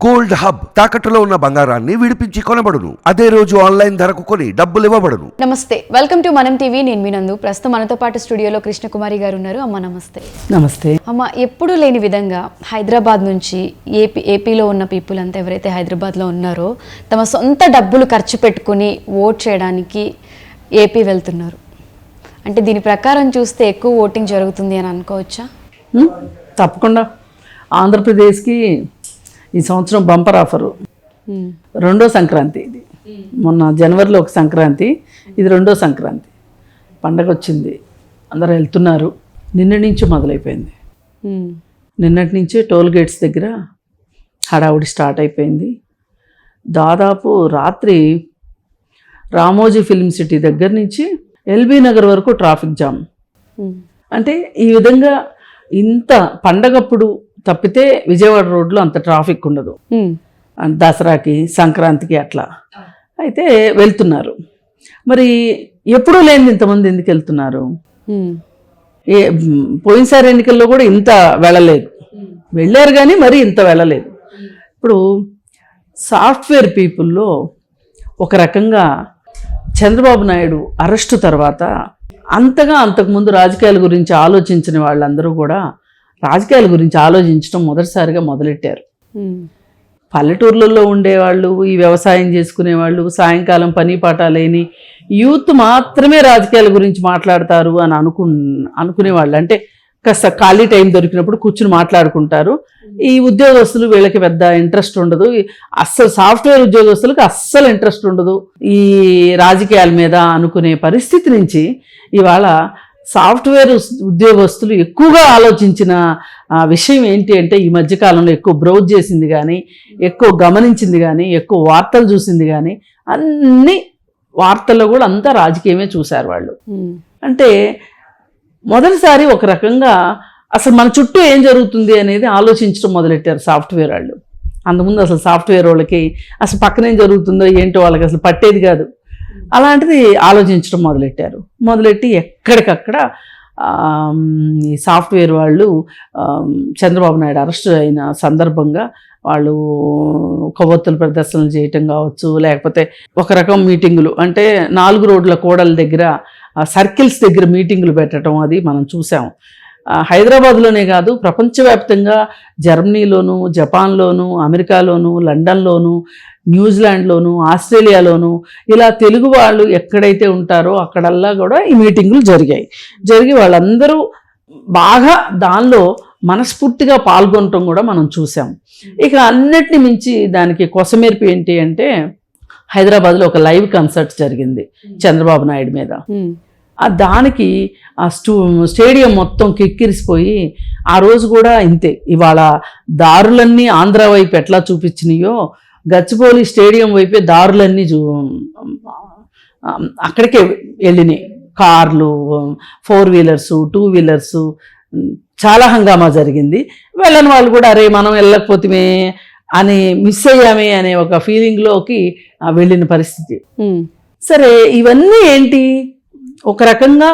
Gold hub తాకట్టులో ఉన్న బంగారాన్ని విడిపించి కొనబడును. అదే రోజు ఆన్లైన్ ధరకు కొని డబ్బులు ఇవ్వబడును. నమస్తే, వెల్కమ్ టు మనం టీవీ. నేను మీ నందు. ప్రస్తుతం మనతో పాటు స్టూడియోలో కృష్ణకుమారి గారు ఉన్నారు. అమ్మ నమస్తే. నమస్తే అమ్మ, ఎప్పుడూ లేని విధంగా హైదరాబాద్ నుంచి ఏపీలో ఉన్న పీపుల్ అంతా ఎవరైతే హైదరాబాద్లో ఉన్నారో తమ సొంత డబ్బులు ఖర్చు పెట్టుకుని ఓట్ చేయడానికి ఏపీ వెళ్తున్నారు. అంటే దీని ప్రకారం చూస్తే ఎక్కువ ఓటింగ్ జరుగుతుంది అని అనుకోవచ్చా? తప్పకుండా. ఆంధ్రప్రదేశ్కి ఈ సంవత్సరం బంపర్ ఆఫరు. రెండో సంక్రాంతి ఇది. మొన్న జనవరిలో ఒక సంక్రాంతి, ఇది రెండో సంక్రాంతి. పండగ వచ్చింది, అందరూ వెళ్తున్నారు. నిన్న నుంచి మొదలైపోయింది. నిన్నటి నుంచే టోల్ గేట్స్ దగ్గర హడావుడి స్టార్ట్ అయిపోయింది. దాదాపు రాత్రి రామోజీ ఫిల్మ్ సిటీ దగ్గర నుంచి ఎల్బీ నగర్ వరకు ట్రాఫిక్ జామ్. అంటే ఈ విధంగా ఇంత పండగప్పుడు తప్పితే విజయవాడ రోడ్లో అంత ట్రాఫిక్ ఉండదు. దసరాకి, సంక్రాంతికి అట్లా అయితే వెళ్తున్నారు. మరి ఎప్పుడూ లేని ఇంతమంది ఎందుకు వెళ్తున్నారు? పోయినసారి ఎన్నికల్లో కూడా ఇంత వెళ్ళలేదు. వెళ్ళారు కానీ మరి ఇంత వెళ్ళలేదు. ఇప్పుడు సాఫ్ట్వేర్ పీపుల్లో ఒక రకంగా చంద్రబాబు నాయుడు అరెస్టు తర్వాత అంతకుముందు రాజకీయాల గురించి ఆలోచించిన వాళ్ళందరూ కూడా రాజకీయాల గురించి ఆలోచించడం మొదటిసారిగా మొదలెట్టారు. పల్లెటూర్లలో ఉండేవాళ్ళు, ఈ వ్యవసాయం చేసుకునేవాళ్ళు, సాయంకాలం పని పాట లేని యూత్ మాత్రమే రాజకీయాల గురించి మాట్లాడతారు అని అనుకునేవాళ్ళు. అంటే కాస్త ఖాళీ టైం దొరికినప్పుడు కూర్చుని మాట్లాడుకుంటారు. ఈ ఉద్యోగస్తులు వీళ్ళకి పెద్ద ఇంట్రెస్ట్ ఉండదు. అస్సలు సాఫ్ట్వేర్ ఉద్యోగస్తులకు అస్సలు ఇంట్రెస్ట్ ఉండదు ఈ రాజకీయాల మీద అనుకునే పరిస్థితి నుంచి ఇవాళ సాఫ్ట్వేర్ ఉద్యోగస్తులు ఎక్కువగా ఆలోచించిన విషయం ఏంటి అంటే, ఈ మధ్యకాలంలో ఎక్కువ బ్రౌజ్ చేసింది కానీ, ఎక్కువ గమనించింది కానీ, ఎక్కువ వార్తలు చూసింది కానీ, అన్ని వార్తల్లో కూడా అంతా రాజకీయమే చూశారు వాళ్ళు. అంటే మొదటిసారి ఒక రకంగా అసలు మన చుట్టూ ఏం జరుగుతుంది అనేది ఆలోచించడం మొదలెట్టారు సాఫ్ట్వేర్ వాళ్ళు. అంతకుముందు అసలు సాఫ్ట్వేర్ వాళ్ళకి అసలు పక్కన ఏం జరుగుతుందో ఏంటో వాళ్ళకి అసలు పట్టేది కాదు. అలాంటిది ఆలోచించడం మొదలెట్టి ఎక్కడికక్కడ ఈ సాఫ్ట్వేర్ వాళ్ళు చంద్రబాబు నాయుడు అరెస్ట్ అయిన సందర్భంగా వాళ్ళు కొవ్వొత్తుల ప్రదర్శనలు చేయటం కావచ్చు, లేకపోతే ఒక రకం మీటింగులు, అంటే 4 రోడ్ల కూడల దగ్గర సర్కిల్స్ దగ్గర మీటింగులు పెట్టడం, అది మనం చూసాం. హైదరాబాద్లోనే కాదు, ప్రపంచవ్యాప్తంగా జర్మనీలోను, జపాన్లోను, అమెరికాలోను, లండన్లోను, న్యూజిలాండ్లోను, ఆస్ట్రేలియాలోను ఇలా తెలుగు వాళ్ళు ఎక్కడైతే ఉంటారో అక్కడల్లా కూడా ఈ మీటింగులు జరిగి వాళ్ళందరూ బాగా దానిలో మనస్ఫూర్తిగా పాల్గొనటం కూడా మనం చూసాం. ఇక అన్నిటిని మించి దానికి కొసమెరుపు ఏంటి అంటే, హైదరాబాద్లో ఒక లైవ్ కన్సర్ట్ జరిగింది చంద్రబాబు నాయుడు మీద. దానికి ఆ స్టేడియం మొత్తం కిక్కిరిసిపోయి, ఆ రోజు కూడా ఇంతే. ఇవాళ దారులన్నీ ఆంధ్ర వైపు ఎట్లా చూపించినాయో, గచ్చిబౌలి స్టేడియం వైపే దారులన్నీ అక్కడికే వెళ్ళినాయి. కార్లు, 4 వీలర్స్, 2 వీలర్స్, చాలా హంగామా జరిగింది. వెళ్ళని వాళ్ళు కూడా అరే మనం వెళ్ళకపోతే అని మిస్ అయ్యామే అనే ఒక ఫీలింగ్లోకి వెళ్ళిన పరిస్థితి. సరే, ఇవన్నీ ఏంటి? ఒక రకంగా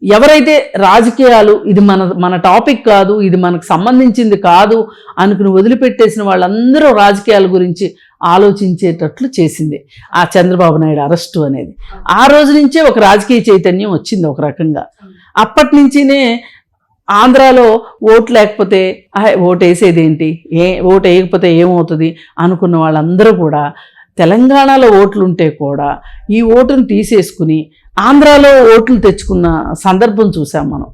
ఎవరైతే రాజకీయాలు ఇది మన టాపిక్ కాదు, ఇది మనకు సంబంధించింది కాదు అనుకుని వదిలిపెట్టేసిన వాళ్ళందరూ రాజకీయాల గురించి ఆలోచించేటట్లు చేసింది ఆ చంద్రబాబు నాయుడు అరెస్టు అనేది. ఆ రోజు నుంచే ఒక రాజకీయ చైతన్యం వచ్చింది ఒక రకంగా. అప్పటి నుంచినే ఆంధ్రాలో ఓటు లేకపోతే ఓటు వేసేది ఏంటి, ఓటు వేయకపోతే ఏమవుతుంది అనుకున్న వాళ్ళందరూ కూడా తెలంగాణలో ఓట్లుంటే కూడా ఈ ఓటును తీసేసుకుని ఆంధ్రాలో ఓట్లు తెచ్చుకున్న సందర్భం చూసాం మనం.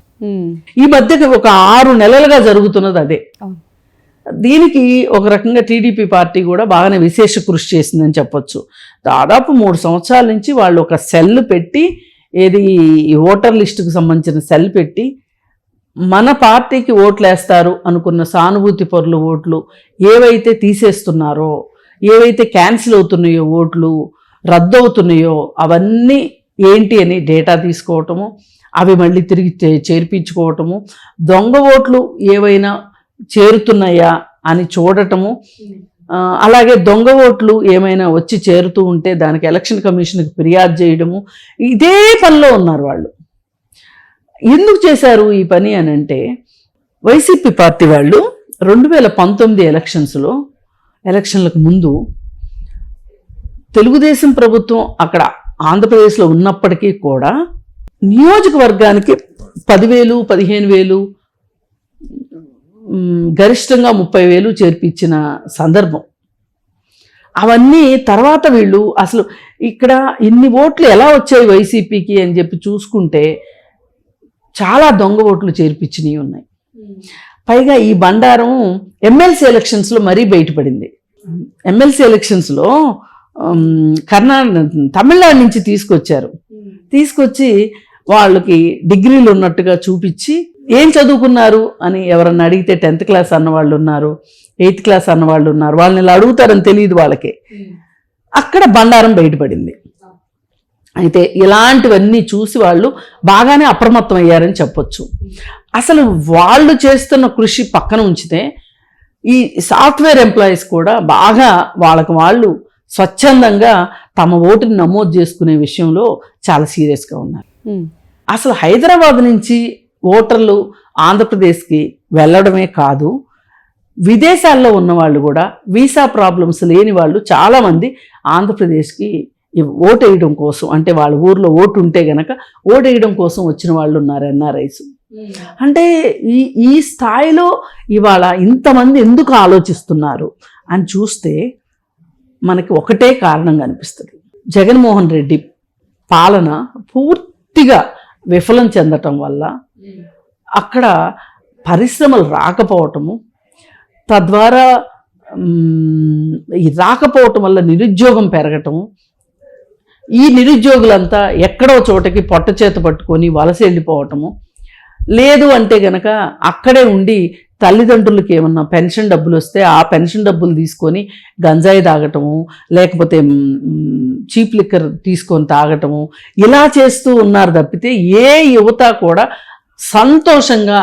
ఈ మధ్య ఒక 6 నెలలుగా జరుగుతున్నది అదే. దీనికి ఒక రకంగా టీడీపీ పార్టీ కూడా బాగానే విశేష కృషి చేసిందని చెప్పొచ్చు. దాదాపు 3 సంవత్సరాల నుంచి వాళ్ళు ఒక సెల్ పెట్టి, ఏది ఈ ఓటర్ లిస్టుకు సంబంధించిన సెల్ పెట్టి, మన పార్టీకి ఓట్లు వేస్తారు అనుకున్న సానుభూతి పరుల ఓట్లు ఏవైతే తీసేస్తున్నారో, ఏవైతే క్యాన్సిల్ అవుతున్నాయో, ఓట్లు రద్దు అవుతున్నాయో, అవన్నీ ఏంటి అని డేటా తీసుకోవటము, అవి మళ్ళీ తిరిగి చేర్పించుకోవటము, దొంగ ఓట్లు ఏవైనా చేరుతున్నాయా అని చూడటము, అలాగే దొంగ ఓట్లు ఏమైనా వచ్చి చేరుతూ ఉంటే దానికి ఎలక్షన్ కమిషన్కి ఫిర్యాదు చేయడము, ఇదే పనిలో ఉన్నారు వాళ్ళు. ఎందుకు చేశారు ఈ పని అని అంటే, వైసీపీ పార్టీ వాళ్ళు 2019 ఎలక్షన్స్లో ఎలక్షన్లకు ముందు తెలుగుదేశం ప్రభుత్వం అక్కడ ఆంధ్రప్రదేశ్లో ఉన్నప్పటికీ కూడా నియోజకవర్గానికి 10,000, 15,000, గరిష్టంగా 30,000 చేర్పించిన సందర్భం. అవన్నీ తర్వాత వీళ్ళు అసలు ఇక్కడ ఇన్ని ఓట్లు ఎలా వచ్చాయి వైసీపీకి అని చెప్పి చూసుకుంటే చాలా దొంగ ఓట్లు చేర్పించినవి ఉన్నాయి. పైగా ఈ బండారం ఎమ్మెల్సీ ఎలక్షన్స్లో మరీ బయటపడింది. ఎమ్మెల్సీ ఎలక్షన్స్లో తమిళనాడు నుంచి తీసుకొచ్చి వాళ్ళకి డిగ్రీలు ఉన్నట్టుగా చూపించి ఏం చదువుకున్నారు అని ఎవరన్నా అడిగితే 10th క్లాస్ అన్నవాళ్ళు ఉన్నారు, 8th క్లాస్ అన్నవాళ్ళు ఉన్నారు. వాళ్ళని ఇలా అడుగుతారని తెలియదు వాళ్ళకి. అక్కడ బండారం బయటపడింది. అయితే ఇలాంటివన్నీ చూసి వాళ్ళు బాగానే అప్రమత్తం అయ్యారని చెప్పొచ్చు. అసలు వాళ్ళు చేస్తున్న కృషి పక్కన ఉంచితే ఈ సాఫ్ట్వేర్ ఎంప్లాయీస్ కూడా బాగా వాళ్ళు స్వచ్ఛందంగా తమ ఓటుని నమోదు చేసుకునే విషయంలో చాలా సీరియస్గా ఉన్నారు. అసలు హైదరాబాద్ నుంచి ఓటర్లు ఆంధ్రప్రదేశ్కి వెళ్ళడమే కాదు, విదేశాల్లో ఉన్న వాళ్ళు కూడా వీసా ప్రాబ్లమ్స్ లేని వాళ్ళు చాలామంది ఆంధ్రప్రదేశ్కి ఓటు వేయడం కోసం, అంటే వాళ్ళ ఊర్లో ఓటు ఉంటే గనక ఓటు వేయడం కోసం వచ్చిన వాళ్ళు ఉన్నారు, ఎన్ఆర్ఐస్. అంటే ఈ స్థాయిలో ఇవాళ ఇంతమంది ఎందుకు ఆలోచిస్తున్నారు అని చూస్తే మనకి ఒకటే కారణంగా అనిపిస్తుంది. జగన్మోహన్ రెడ్డి పాలన పూర్తిగా విఫలం చెందటం వల్ల అక్కడ పరిశ్రమలు రాకపోవటము, తద్వారా ఈ రాకపోవటం వల్ల నిరుద్యోగం పెరగటము, ఈ నిరుద్యోగులంతా ఎక్కడో చోటకి పొట్ట చేత పట్టుకొని వలస వెళ్ళిపోవటము, లేదు అంటే గనక అక్కడే ఉండి తల్లిదండ్రులకి ఏమన్నా పెన్షన్ డబ్బులు వస్తే ఆ పెన్షన్ డబ్బులు తీసుకొని గంజాయి తాగటము, లేకపోతే చీప్ లిక్కర్ తీసుకొని తాగటము, ఇలా చేస్తూ ఉన్నారు తప్పితే ఏ యువత కూడా సంతోషంగా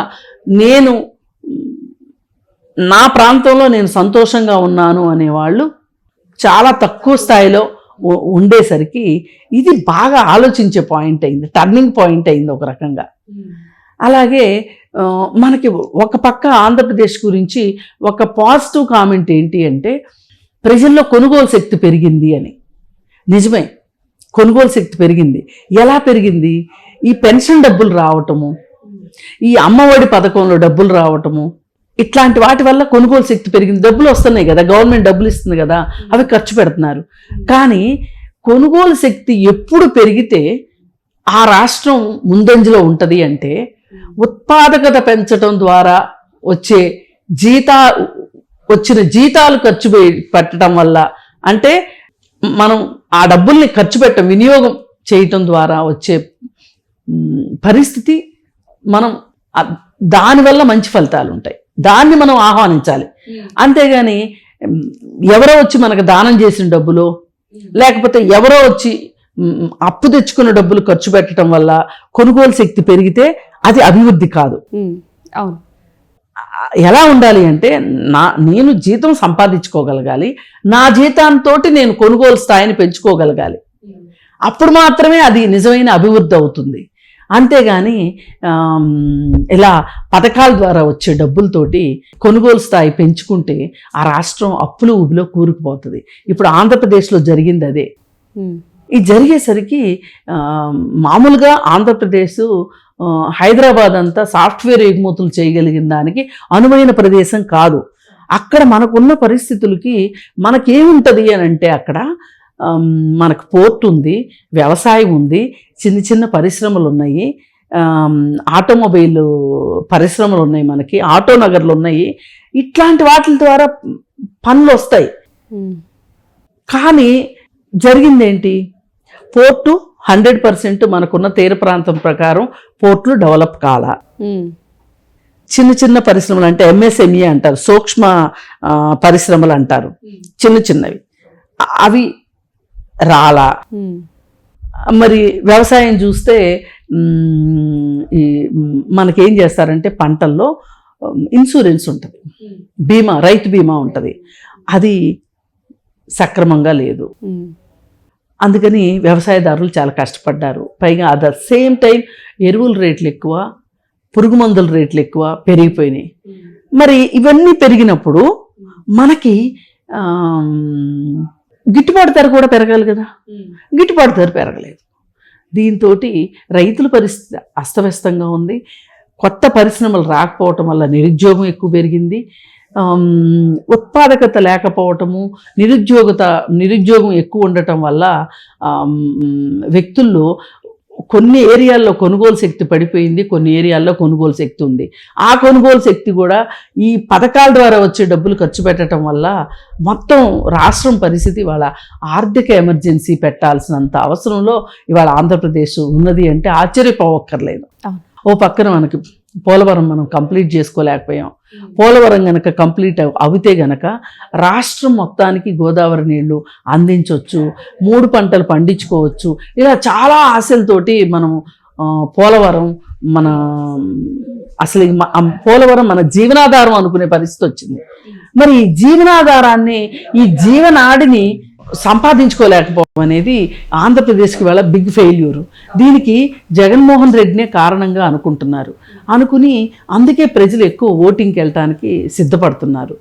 నా ప్రాంతంలో నేను సంతోషంగా ఉన్నాను అనేవాళ్ళు చాలా తక్కువ స్థాయిలో ఉండేసరికి ఇది బాగా ఆలోచించే పాయింట్ అయింది, టర్నింగ్ పాయింట్ అయింది ఒక రకంగా. అలాగే మనకి ఒక పక్క ఆంధ్రప్రదేశ్ గురించి ఒక పాజిటివ్ కామెంట్ ఏంటి అంటే ప్రజల్లో కొనుగోలు శక్తి పెరిగింది అని. నిజమే, కొనుగోలు శక్తి పెరిగింది. ఎలా పెరిగింది? ఈ పెన్షన్ డబ్బులు రావటము, ఈ అమ్మఒడి పథకంలో డబ్బులు రావటము, ఇట్లాంటి వాటి వల్ల కొనుగోలు శక్తి పెరిగింది. డబ్బులు వస్తున్నాయి కదా, గవర్నమెంట్ డబ్బులు ఇస్తుంది కదా, అవి ఖర్చు పెడుతున్నారు. కానీ కొనుగోలు శక్తి ఎప్పుడు పెరిగితే ఆ రాష్ట్రం ముందంజలో ఉంటుంది అంటే ఉత్పాదకత పెంచడం ద్వారా వచ్చిన జీతాలు ఖర్చు పెట్టడం వల్ల, అంటే మనం ఆ డబ్బుల్ని ఖర్చు వినియోగం చేయటం ద్వారా వచ్చే పరిస్థితి, మనం దానివల్ల మంచి ఫలితాలు ఉంటాయి, దాన్ని మనం ఆహ్వానించాలి. అంతేగాని ఎవరో వచ్చి మనకు దానం చేసిన డబ్బులు, లేకపోతే ఎవరో వచ్చి అప్పు తెచ్చుకున్న డబ్బులు ఖర్చు పెట్టడం వల్ల కొనుగోలు శక్తి పెరిగితే అది అభివృద్ధి కాదు. అవును. ఎలా ఉండాలి అంటే నేను జీతం సంపాదించుకోగలగాలి, నా జీతంతో నేను కొనుగోలు స్థాయిని పెంచుకోగలగాలి. అప్పుడు మాత్రమే అది నిజమైన అభివృద్ధి అవుతుంది. అంతేగాని ఇలా పథకాల ద్వారా వచ్చే డబ్బులతోటి కొనుగోలు స్థాయి పెంచుకుంటే ఆ రాష్ట్రం అప్పులు ఊబిలో కూరుకుపోతుంది. ఇప్పుడు ఆంధ్రప్రదేశ్లో జరిగింది అదే. ఇది జరిగేసరికి మామూలుగా ఆంధ్రప్రదేశ్ హైదరాబాద్ అంతా సాఫ్ట్వేర్ ఎగుమతులు చేయగలిగిన దానికి అనువైన ప్రదేశం కాదు. అక్కడ మనకున్న పరిస్థితులకి మనకేముంటుంది అని అంటే అక్కడ మనకు పోర్ట్ ఉంది, వ్యవసాయం ఉంది, చిన్న చిన్న పరిశ్రమలు ఉన్నాయి, ఆటోమొబైల్ పరిశ్రమలు ఉన్నాయి, మనకి ఆటో నగర్లు ఉన్నాయి. ఇట్లాంటి వాటి ద్వారా పనులు వస్తాయి. కానీ జరిగిందేంటి? పోర్టు 100% మనకున్న తీర ప్రాంతం ప్రకారం పోర్టులు డెవలప్ కాలా. చిన్న చిన్న పరిశ్రమలు అంటే ఎంఎస్ఎంఈ అంటారు, సూక్ష్మ పరిశ్రమలు అంటారు, చిన్న చిన్నవి, అవి రాలా. మరి వ్యవసాయం చూస్తే మనకేం చేస్తారంటే పంటల్లో ఇన్సూరెన్స్ ఉంటుంది, బీమా, రైతు బీమా ఉంటుంది, అది సక్రమంగా లేదు. అందుకని వ్యవసాయదారులు చాలా కష్టపడ్డారు. పైగా అట్ ద సేమ్ టైం ఎరువుల రేట్లు ఎక్కువ, పురుగు మందుల రేట్లు ఎక్కువ పెరిగిపోయినాయి. మరి ఇవన్నీ పెరిగినప్పుడు మనకి గిట్టుబాటు ధర కూడా పెరగాలి కదా, గిట్టుబాటు ధర పెరగలేదు. దీంతో రైతుల పరిస్థితి అస్తవ్యస్తంగా ఉంది. కొత్త పరిశ్రమలు రాకపోవటం వల్ల నిరుద్యోగం ఎక్కువ పెరిగింది. ఉత్పాదకత లేకపోవటము, నిరుద్యోగం ఎక్కువ ఉండటం వల్ల వ్యక్తుల్లో కొన్ని ఏరియాల్లో కొనుగోలు శక్తి పడిపోయింది, కొన్ని ఏరియాల్లో కొనుగోలు శక్తి ఉంది. ఆ కొనుగోలు శక్తి కూడా ఈ పథకాల ద్వారా వచ్చే డబ్బులు ఖర్చు పెట్టడం వల్ల మొత్తం రాష్ట్రం పరిస్థితి ఇవాళ ఆర్థిక ఎమర్జెన్సీ పెట్టాల్సినంత అవసరంలో ఇవాళ ఆంధ్రప్రదేశ్ ఉన్నది అంటే ఆశ్చర్యపోవక్కర్లేదు. ఓ పక్కన మనకి పోలవరం మనం కంప్లీట్ చేసుకోలేకపోయాం. పోలవరం గనక కంప్లీట్ అవితే గనక రాష్ట్రం మొత్తానికి గోదావరి నీళ్లు అందించవచ్చు, 3 పంటలు పండించుకోవచ్చు. ఇలా చాలా ఆశలతోటి మనం పోలవరం పోలవరం మన జీవనాధారం అనుకునే పరిస్థితి వచ్చింది. మరి ఈ జీవనాధారాన్ని, ఈ జీవనాడిని సంపాదించుకోలేకపోవడం అనేది ఆంధ్రప్రదేశ్కి వాళ్ళ బిగ్ ఫెయిల్యూర్. దీనికి జగన్మోహన్ రెడ్డినే కారణంగా అనుకుంటున్నారు. అందుకే ప్రజలు ఎక్కువ ఓటింగ్కి వెళ్ళటానికి సిద్ధపడుతున్నారు.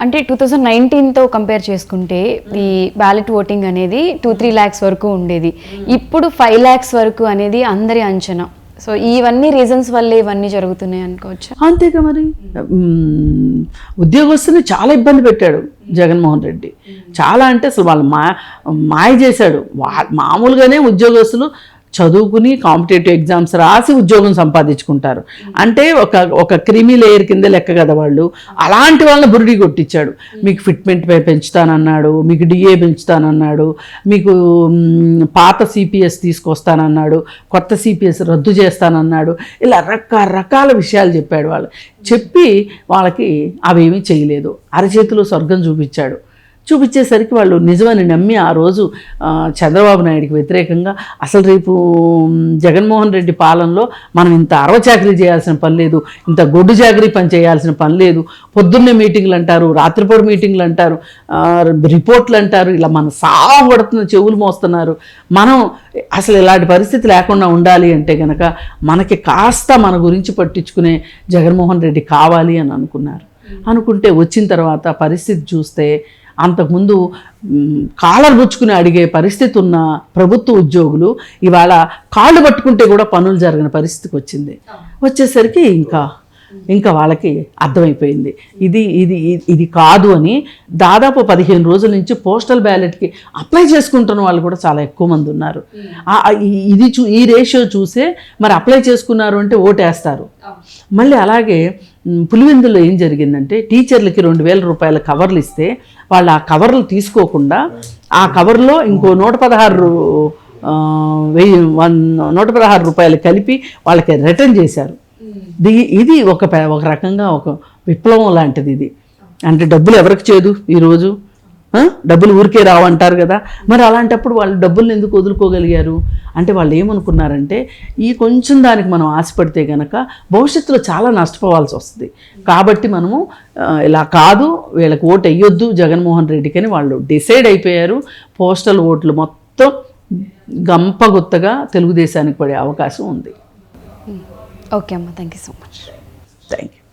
అంటే 2019తో కంపేర్ చేసుకుంటే ఈ బ్యాలెట్ ఓటింగ్ అనేది 2-3 lakhs వరకు ఉండేది. ఇప్పుడు 5 lakhs వరకు అనేది అందరి అంచనా. సో ఇవన్నీ రీజన్స్ వల్లే ఇవన్నీ జరుగుతున్నాయి అనుకోవచ్చు. అంతేగా మరి. ఉద్యోగస్తుని చాలా ఇబ్బంది పెట్టాడు జగన్మోహన్ రెడ్డి. చాలా అంటే అసలు వాళ్ళు మాయ చేశాడు. మామూలుగానే ఉద్యోగస్తులు చదువుకుని కాంపిటేటివ్ ఎగ్జామ్స్ రాసి ఉద్యోగం సంపాదించుకుంటారు. అంటే ఒక క్రిమి లేయర్ కింద లెక్క కదా వాళ్ళు. అలాంటి వాళ్ళని బురిడి కొట్టించాడు. మీకు ఫిట్మెంట్ పై పెంచుతానన్నాడు, మీకు డిఏ పెంచుతానన్నాడు, మీకు పాత సిపిఎస్ తీసుకొస్తానన్నాడు, కొత్త సిపిఎస్ రద్దు చేస్తానన్నాడు. ఇలా రకరకాల విషయాలు చెప్పాడు. చెప్పి వాళ్ళకి అవేమీ చేయలేదు. అరచేతిలో స్వర్గం చూపించేసరికి వాళ్ళు నిజమని నమ్మి ఆ రోజు చంద్రబాబు నాయుడికి వ్యతిరేకంగా అసలు రేపు జగన్మోహన్ రెడ్డి పాలనలో మనం ఇంత అరవచాకరీ చేయాల్సిన పని లేదు, ఇంత గొడ్డు చాకరీ పని చేయాల్సిన పని లేదు, పొద్దున్నే మీటింగ్లు అంటారు, రాత్రిపూట మీటింగ్లు అంటారు, రిపోర్ట్లు అంటారు, ఇలా మన సాగు పడుతున్న చెవులు మోస్తున్నారు. మనం అసలు ఇలాంటి పరిస్థితి లేకుండా ఉండాలి అంటే కనుక మనకి కాస్త మన గురించి పట్టించుకునే జగన్మోహన్ రెడ్డి కావాలి అని అనుకుంటే వచ్చిన తర్వాత పరిస్థితి చూస్తే అంతకుముందు కాలర్ పుచ్చుకుని అడిగే పరిస్థితి ఉన్న ప్రభుత్వ ఉద్యోగులు ఇవాళ కాళ్ళు పట్టుకుంటే కూడా పనులు జరగని పరిస్థితికి వచ్చేసరికి ఇంకా వాళ్ళకి అర్థమైపోయింది ఇది కాదు అని. దాదాపు 15 రోజుల నుంచి పోస్టల్ బ్యాలెట్కి అప్లై చేసుకుంటున్న వాళ్ళు కూడా చాలా ఎక్కువ మంది ఉన్నారు. ఈ రేషియో చూసే మరి అప్లై చేసుకున్నారు అంటే ఓటేస్తారు. మళ్ళీ అలాగే పులివెందుల్లో ఏం జరిగిందంటే టీచర్లకి 2,000 రూపాయల కవర్లు ఇస్తే వాళ్ళు ఆ కవర్లు తీసుకోకుండా ఆ కవర్లో ఇంకో 116 రూపాయలు కలిపి వాళ్ళకి రిటర్న్ చేశారు. ఇది ఒక రకంగా ఒక విప్లవం లాంటిది. ఇది అంటే డబ్బులు ఎవరికి చేదు ఈరోజు, డబ్బులు ఊరికే రావంటారు కదా. మరి అలాంటప్పుడు వాళ్ళు డబ్బులను ఎందుకు వదులుకోగలిగారు అంటే వాళ్ళు ఏమనుకున్నారంటే ఈ కొంచెం దానికి మనం ఆశపడితే కనుక భవిష్యత్తులో చాలా నష్టపోవాల్సి వస్తుంది. కాబట్టి మనము ఇలా కాదు, వీళ్ళకి ఓటు వేయొద్దు జగన్మోహన్ రెడ్డికి అని వాళ్ళు డిసైడ్ అయిపోయారు. పోస్టల్ ఓట్లు మొత్తం గంపగుత్తగా తెలుగుదేశానికి పడే అవకాశం ఉంది. ఓకే అమ్మ, thank you so much. Thank you.